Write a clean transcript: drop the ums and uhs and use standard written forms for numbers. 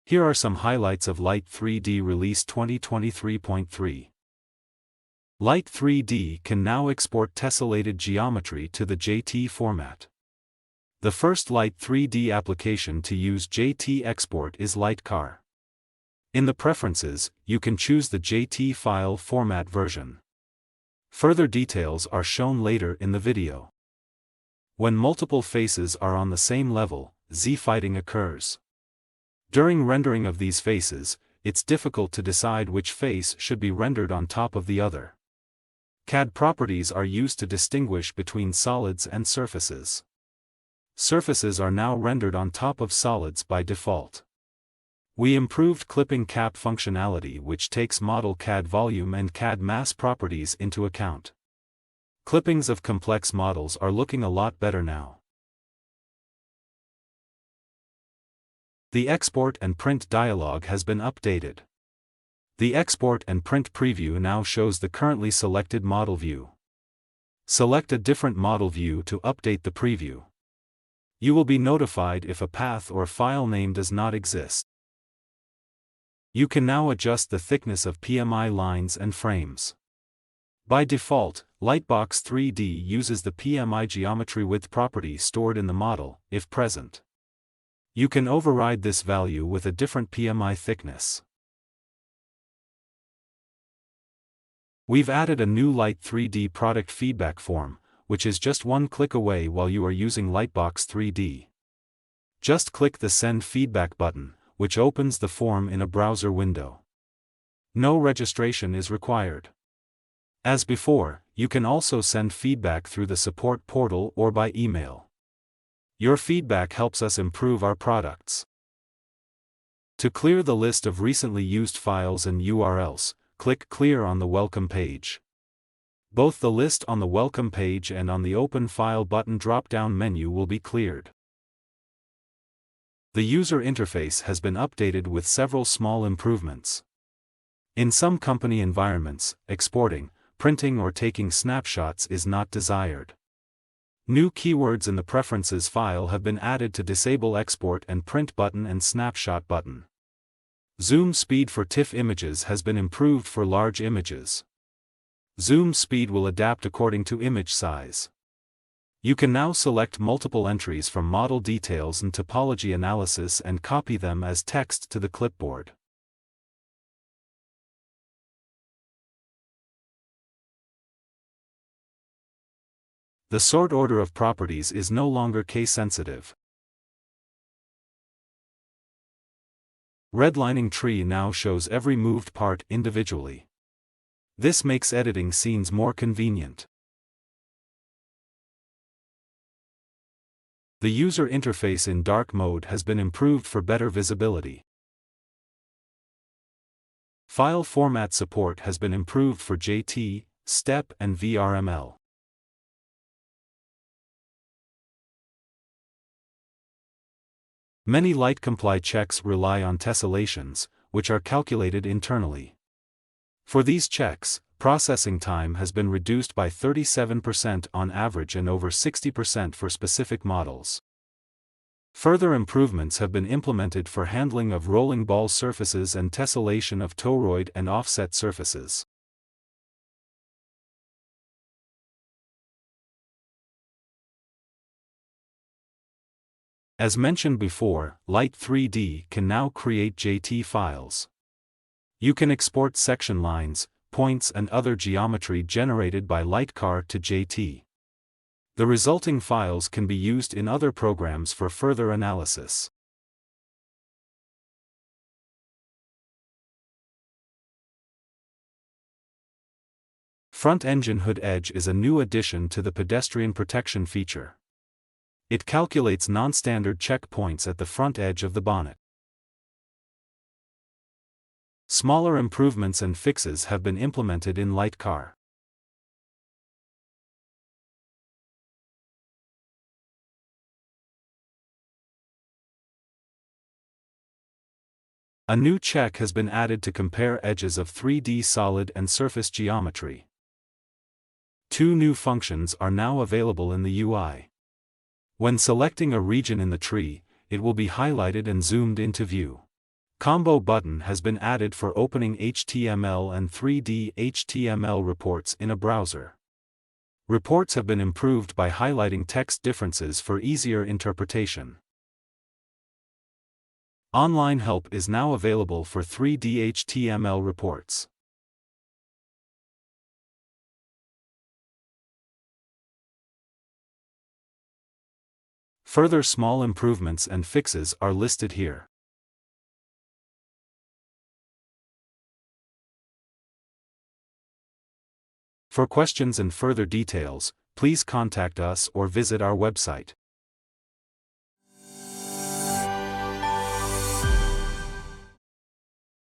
Here are some highlights of Lite3D release 2023.3. Lite3D can now export tessellated geometry to the JT format. The first Lite3D application to use JT export is Litecar. In the preferences, you can choose the JT file format version. Further details are shown later in the video. When multiple faces are on the same level, Z-fighting occurs. During rendering of these faces, it's difficult to decide which face should be rendered on top of the other. CAD properties are used to distinguish between solids and surfaces. Surfaces are now rendered on top of solids by default. We improved clipping cap functionality, which takes model CAD volume and CAD mass properties into account. Clippings of complex models are looking a lot better now. The export and print dialog has been updated. The export and print preview now shows the currently selected model view. Select a different model view to update the preview. You will be notified if a path or file name does not exist. You can now adjust the thickness of PMI lines and frames. By default, Lite3D uses the PMI geometry width property stored in the model, if present. You can override this value with a different PMI thickness. We've added a new Lite3D product feedback form, which is just one click away while you are using Lite3D. Just click the Send Feedback button, which opens the form in a browser window. No registration is required. As before, you can also send feedback through the support portal or by email. Your feedback helps us improve our products. To clear the list of recently used files and URLs, click Clear on the Welcome page. Both the list on the Welcome page and on the Open File button drop-down menu will be cleared. The user interface has been updated with several small improvements. In some company environments, exporting, printing or taking snapshots is not desired. New keywords in the Preferences file have been added to disable Export and Print button and Snapshot button. Zoom speed for TIFF images has been improved for large images. Zoom speed will adapt according to image size. You can now select multiple entries from model details and topology analysis and copy them as text to the clipboard. The sort order of properties is no longer case-sensitive. Redlining tree now shows every moved part individually. This makes editing scenes more convenient. The user interface in dark mode has been improved for better visibility. File format support has been improved for JT, STEP and VRML. Many LiteComply checks rely on tessellations, which are calculated internally. For these checks, processing time has been reduced by 37% on average and over 60% for specific models. Further improvements have been implemented for handling of rolling ball surfaces and tessellation of toroid and offset surfaces. As mentioned before, Lite3D can now create JT files. You can export section lines, points and other geometry generated by Litecar to JT. The resulting files can be used in other programs for further analysis. Front Engine Hood Edge is a new addition to the pedestrian protection feature. It calculates non-standard checkpoints at the front edge of the bonnet. Smaller improvements and fixes have been implemented in Litecar. A new check has been added to compare edges of 3D solid and surface geometry. Two new functions are now available in the UI. When selecting a region in the tree, it will be highlighted and zoomed into view. Combo button has been added for opening HTML and 3D HTML reports in a browser. Reports have been improved by highlighting text differences for easier interpretation. Online help is now available for 3D HTML reports. Further small improvements and fixes are listed here. For questions and further details, please contact us or visit our website.